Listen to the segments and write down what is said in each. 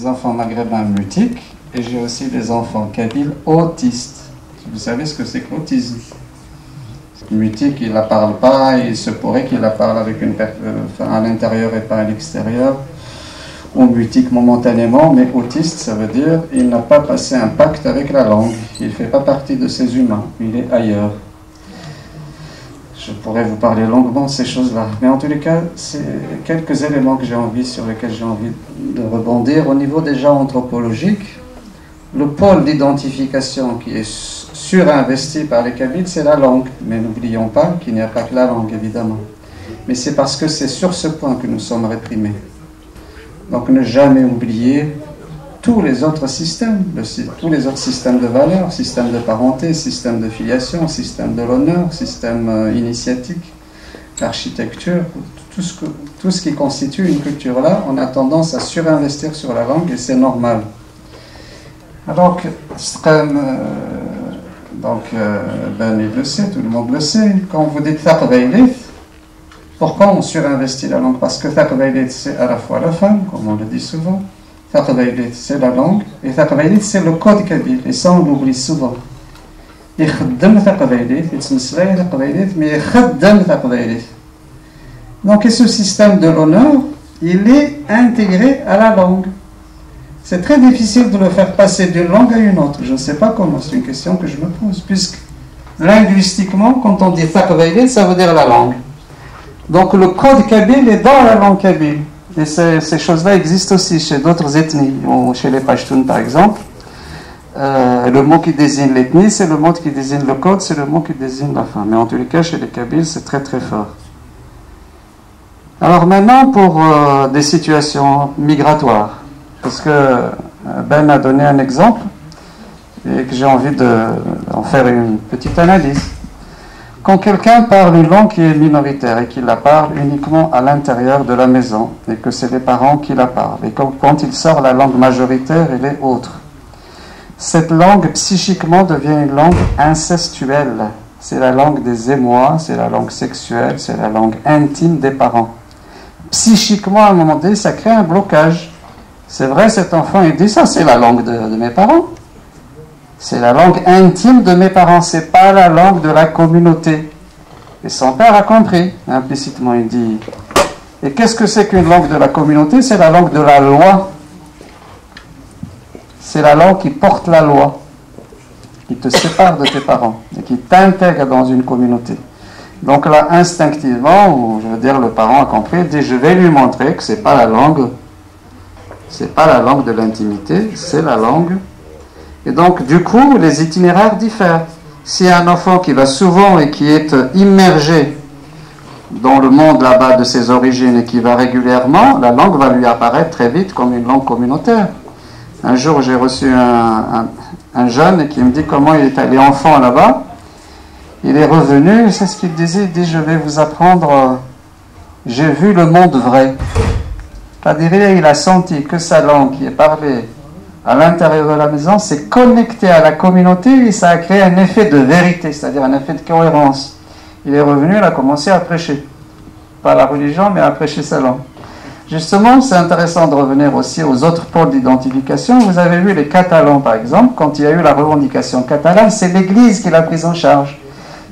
des enfants maghrébins mutiques et j'ai aussi des enfants kabyles autistes. Vous savez ce que c'est que l'autisme? Mutique, il ne la parle pas, il se pourrait qu'il la parle avec une à l'intérieur et pas à l'extérieur, ou mutique momentanément, mais autiste, ça veut dire il n'a pas passé un pacte avec la langue, il ne fait pas partie de ces humains, il est ailleurs. Je pourrais vous parler longuement de ces choses-là, mais en tous les cas, c'est quelques éléments sur lesquels j'ai envie de rebondir. Au niveau déjà anthropologique, le pôle d'identification qui est surinvesti par les Kabyles, c'est la langue. Mais n'oublions pas qu'il n'y a pas que la langue, évidemment. Mais c'est parce que c'est sur ce point que nous sommes réprimés. Donc ne jamais oublier tous les autres systèmes, tous les autres systèmes de valeurs, système de parenté, système de filiation, système de l'honneur, système initiatique, l'architecture, tout ce qui constitue une culture là, on a tendance à surinvestir sur la langue et c'est normal. Alors que Ben il le sait, tout le monde le sait, quand vous dites Thaqbaylith, pourquoi on surinvestit la langue? Parce que Thaqbaylith c'est à la fois la femme, comme on le dit souvent, Thaqbaylith c'est la langue, et Thaqbaylith c'est le code kabyle, et ça on l'oublie souvent. يخدم Thaqbaylith, يتمسلي Thaqbaylith, mais يخدم Thaqbaylith. Donc, et ce système de l'honneur, il est intégré à la langue. C'est très difficile de le faire passer d'une langue à une autre. Je ne sais pas comment, c'est une question que je me pose, puisque linguistiquement, quand on dit Thaqbaylith, ça veut dire la langue. Donc le code kabyle est dans la langue kabyle. Et ces choses-là existent aussi chez d'autres ethnies, ou chez les Pashtuns par exemple. Le mot qui désigne l'ethnie, c'est le mot qui désigne le code, c'est le mot qui désigne la femme. Mais en tous les cas, chez les Kabyles, c'est très très fort. Alors maintenant, pour des situations migratoires, parce que Ben a donné un exemple et que j'ai envie d'en faire une petite analyse. Quand quelqu'un parle une langue qui est minoritaire et qu'il la parle uniquement à l'intérieur de la maison et que c'est les parents qui la parlent, et quand il sort la langue majoritaire, elle est autre. Cette langue psychiquement devient une langue incestuelle. C'est la langue des émois, c'est la langue sexuelle, c'est la langue intime des parents. Psychiquement, à un moment donné, ça crée un blocage. C'est vrai, cet enfant, il dit ça, c'est la langue de mes parents. C'est la langue intime de mes parents, c'est pas la langue de la communauté. Et son père a compris, implicitement, il dit. Et qu'est-ce que c'est qu'une langue de la communauté? C'est la langue de la loi. C'est la langue qui porte la loi, qui te sépare de tes parents et qui t'intègre dans une communauté. Donc là, instinctivement, ou je veux dire, le parent a compris, il dit, je vais lui montrer que c'est pas la langue de l'intimité, c'est la langue. Et donc, du coup, les itinéraires diffèrent. S'il y a un enfant qui va souvent et qui est immergé dans le monde là-bas de ses origines et qui va régulièrement, la langue va lui apparaître très vite comme une langue communautaire. Un jour, j'ai reçu un jeune qui me dit comment il est allé enfant là-bas. Il est revenu, c'est ce qu'il disait, il dit, je vais vous apprendre, j'ai vu le monde vrai. C'est-à-dire, il a senti que sa langue qui est parlée à l'intérieur de la maison s'est connectée à la communauté et ça a créé un effet de vérité, c'est-à-dire un effet de cohérence. Il est revenu, il a commencé à prêcher. Pas la religion, mais à prêcher sa langue. Justement, c'est intéressant de revenir aussi aux autres pôles d'identification. Vous avez vu les Catalans, par exemple, quand il y a eu la revendication catalane, c'est l'Église qui l'a prise en charge.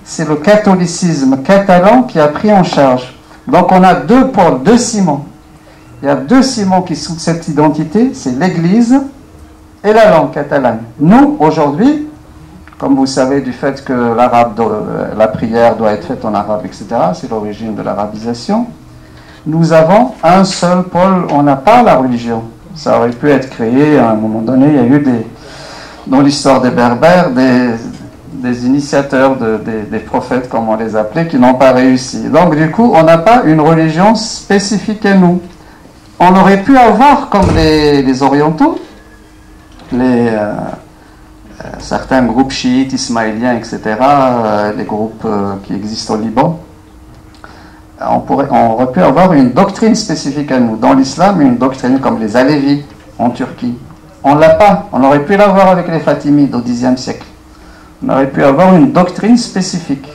C'est le catholicisme catalan qui a pris en charge. Donc on a deux pôles, deux ciments. Il y a deux ciments qui sont cette identité, c'est l'Église et la langue catalane. Nous, aujourd'hui, comme vous savez, du fait que la prière doit être faite en arabe, etc., c'est l'origine de l'arabisation, nous avons un seul pôle, on n'a pas la religion. Ça aurait pu être créé à un moment donné, il y a eu dans l'histoire des Berbères, des initiateurs, des prophètes, comme on les appelait, qui n'ont pas réussi. Donc du coup, on n'a pas une religion spécifique à nous. On aurait pu avoir, comme les orientaux, certains groupes chiites, ismaéliens, etc., les groupes qui existent au Liban, on aurait pu avoir une doctrine spécifique à nous. Dans l'islam, une doctrine comme les Alévis en Turquie. On ne l'a pas. On aurait pu l'avoir avec les Fatimides au Xe siècle. On aurait pu avoir une doctrine spécifique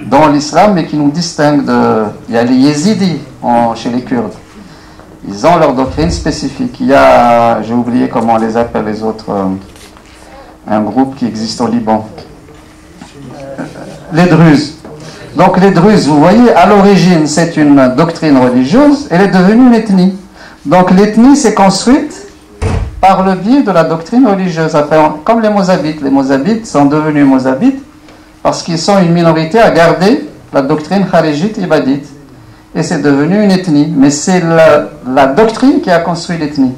dans l'islam, mais qui nous distingue de... Il y a les Yézidis chez les Kurdes. Ils ont leur doctrine spécifique. Il y a, j'ai oublié comment on les appelle les autres, un groupe qui existe au Liban. Les Druzes. Donc les Druzes, vous voyez, à l'origine, c'est une doctrine religieuse, elle est devenue une ethnie. Donc l'ethnie s'est construite par le biais de la doctrine religieuse. Après, comme les Mozabites sont devenus Mozabites parce qu'ils sont une minorité à garder la doctrine kharijite ibadite. Et c'est devenu une ethnie. Mais c'est la doctrine qui a construit l'ethnie.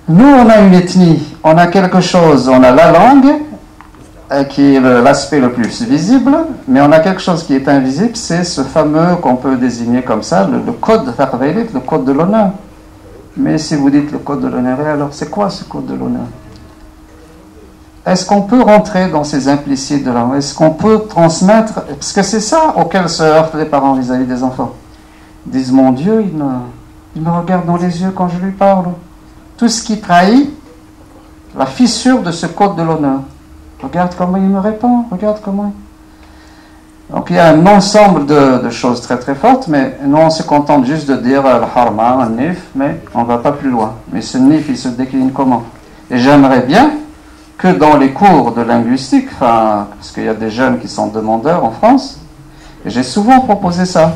Nous, on a une ethnie, on a quelque chose, on a la langue, qui est l'aspect le plus visible, mais on a quelque chose qui est invisible, c'est ce fameux qu'on peut désigner comme ça, le code de Farveilit, le code de l'honneur. Mais si vous dites le code de l'honneur, alors c'est quoi ce code de l'honneur? Est-ce qu'on peut rentrer dans ces implicites de la langue? Est-ce qu'on peut transmettre? Parce que c'est ça auquel se heurtent les parents vis-à-vis des enfants. Ils disent, mon Dieu, il me regarde dans les yeux quand je lui parle. Tout ce qui trahit la fissure de ce code de l'honneur. Regarde comment il me répond, regarde comment... Donc il y a un ensemble de choses très très fortes, mais nous on se contente juste de dire al-harma, al-nif, mais on ne va pas plus loin. Mais ce nif, il se décline comment? Et j'aimerais bien que dans les cours de linguistique, parce qu'il y a des jeunes qui sont demandeurs en France, et j'ai souvent proposé ça,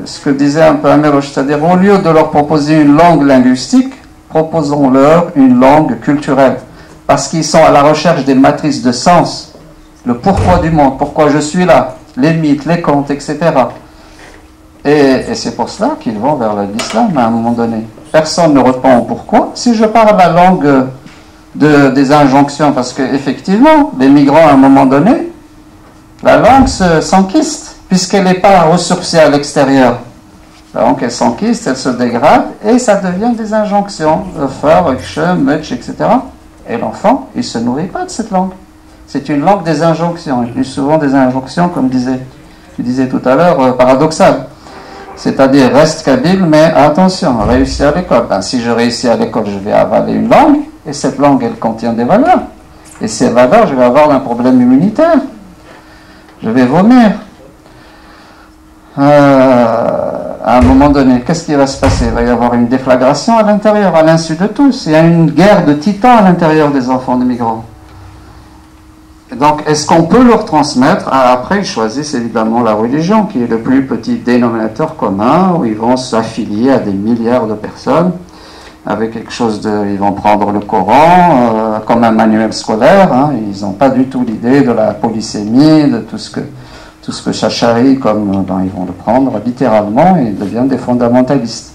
ce que disait un peu Améroche, c'est-à-dire au lieu de leur proposer une langue linguistique, proposons-leur une langue culturelle, parce qu'ils sont à la recherche des matrices de sens, le pourquoi du monde, pourquoi je suis là, les mythes, les contes, etc. Et c'est pour cela qu'ils vont vers l'islam à un moment donné. Personne ne répond au pourquoi. Si je parle la langue des injonctions, parce qu'effectivement, les migrants à un moment donné, la langue s'enquiste, puisqu'elle n'est pas ressourcée à l'extérieur. La langue, elle s'enquiste, elle se dégrade, et ça devient des injonctions, faire, etc. Et l'enfant, il ne se nourrit pas de cette langue. C'est une langue des injonctions, et plus souvent des injonctions, comme tu disais tout à l'heure, paradoxales. C'est-à-dire, reste kabyle, mais attention, réussis à l'école. Ben, si je réussis à l'école, je vais avaler une langue, et cette langue, elle contient des valeurs. Et ces valeurs, je vais avoir un problème immunitaire. Je vais vomir. À un moment donné, qu'est-ce qui va se passer? Il va y avoir une déflagration à l'intérieur, à l'insu de tous. Il y a une guerre de titans à l'intérieur des enfants de migrants. Et donc, est-ce qu'on peut leur transmettre? Après, ils choisissent évidemment la religion, qui est le plus petit dénominateur commun, où ils vont s'affilier à des milliards de personnes, avec quelque chose de... Ils vont prendre le Coran comme un manuel scolaire, hein. Ils n'ont pas du tout l'idée de la polysémie, de tout ce que Chachari, comme ils vont le prendre littéralement, et ils deviennent des fondamentalistes.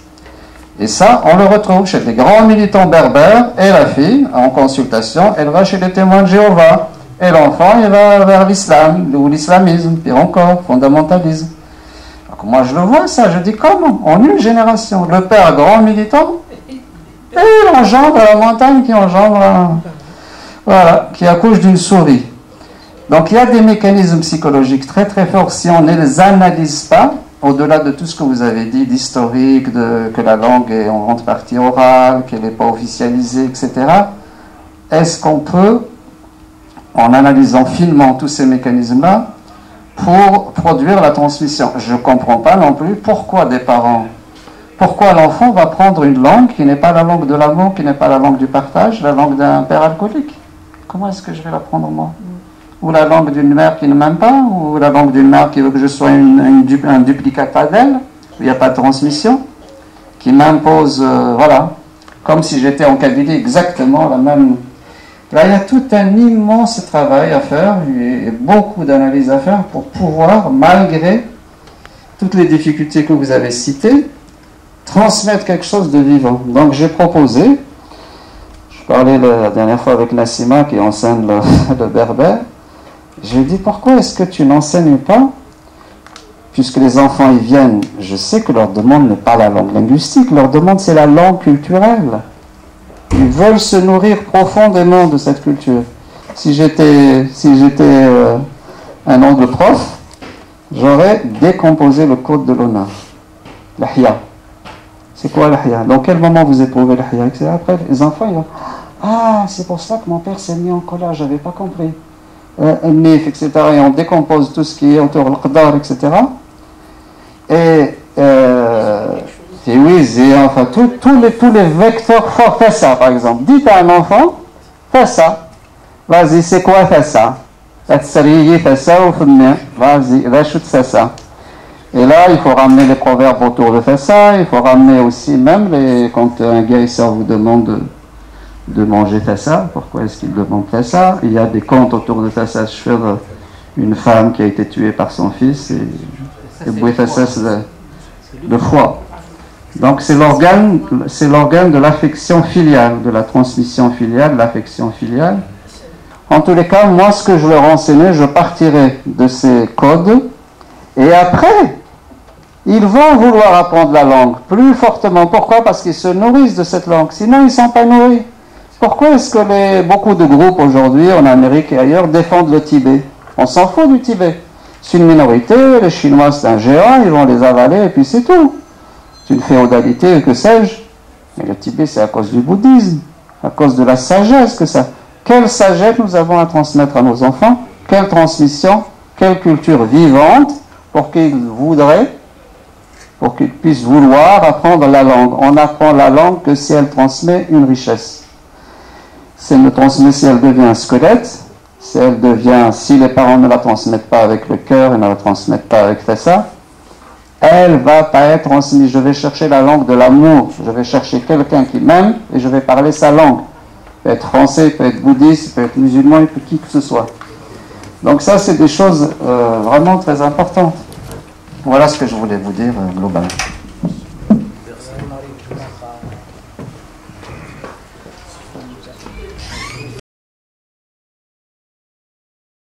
Et ça, on le retrouve chez des grands militants berbères, et la fille, en consultation, elle va chez les témoins de Jéhovah. Et l'enfant, il va vers l'islam, ou l'islamisme, pire encore, fondamentalisme. Donc moi, je le vois, ça, je dis comment? En une génération, le père grand militant, et il engendre la montagne qui engendre, voilà, qui accouche d'une souris. Donc il y a des mécanismes psychologiques très très forts, si on ne les analyse pas, au-delà de tout ce que vous avez dit, d'historique, que la langue est en grande partie orale, qu'elle n'est pas officialisée, etc., est-ce qu'on peut, en analysant finement tous ces mécanismes-là, pour produire la transmission? Je ne comprends pas non plus pourquoi des parents, pourquoi l'enfant va prendre une langue qui n'est pas la langue de l'amour, qui n'est pas la langue du partage, la langue d'un père alcoolique. Comment est-ce que je vais l'apprendre moi? Ou la langue d'une mère qui ne m'aime pas, ou la langue d'une mère qui veut que je sois un duplicata d'elle, où il n'y a pas de transmission, qui m'impose, voilà, comme si j'étais en Kabylie, exactement la même... Là, il y a tout un immense travail à faire, et beaucoup d'analyses à faire pour pouvoir, malgré toutes les difficultés que vous avez citées, transmettre quelque chose de vivant. Donc j'ai proposé, je parlais la dernière fois avec Nassima qui enseigne le berbère, je lui ai dit, pourquoi est-ce que tu n'enseignes pas, puisque les enfants y viennent, je sais que leur demande n'est pas la langue linguistique, leur demande c'est la langue culturelle. Ils veulent se nourrir profondément de cette culture. Si j'étais un oncle prof, j'aurais décomposé le code de l'honneur. L'ahya. C'est quoi l'ahya? Dans quel moment vous éprouvez l'ahya? Après, les enfants, ils vont, ah, c'est pour ça que mon père s'est mis en colère, je n'avais pas compris. Nif, etc. Et on décompose tout ce qui est autour de l'qdar, etc. Et Tiwizi, enfin tous les vecteurs forts. Fais ça par exemple. Dites à un enfant, fais ça. Vas-y, c'est quoi fais ça? Fais ça ou vas-y, rajoute fais ça. Et là, il faut ramener les proverbes autour de fais ça. Il faut ramener aussi même quand un guérisseur vous demande de manger fais ça. Pourquoi est-ce qu'il demande fais ça? Il y a des contes autour de fais ça sur une femme qui a été tuée par son fils et fais ça, c'est le foie. Donc c'est l'organe de l'affection filiale, de la transmission filiale, de l'affection filiale. En tous les cas, moi, ce que je leur enseignais, je partirai de ces codes. Et après, ils vont vouloir apprendre la langue plus fortement. Pourquoi? Parce qu'ils se nourrissent de cette langue. Sinon, ils ne sont pas nourris. Pourquoi est-ce que beaucoup de groupes aujourd'hui, en Amérique et ailleurs, défendent le Tibet? On s'en fout du Tibet. C'est une minorité, les Chinois, c'est un géant, ils vont les avaler et puis c'est tout. C'est une féodalité, que sais-je. Mais le Tibet, c'est à cause du bouddhisme, à cause de la sagesse que ça... Quelle sagesse nous avons à transmettre à nos enfants? Quelle transmission? Quelle culture vivante pour qu'ils puissent vouloir apprendre la langue? On apprend la langue que si elle transmet une richesse. Si elle ne transmet, si elle devient un squelette, si les parents ne la transmettent pas avec le cœur et ne la transmettent pas avec ça, elle va pas être transmise. Je vais chercher la langue de l'amour. Je vais chercher quelqu'un qui m'aime et je vais parler sa langue. Il peut être français, il peut être bouddhiste, il peut être musulman, il peut qui que ce soit. Donc ça, c'est des choses vraiment très importantes. Voilà ce que je voulais vous dire globalement.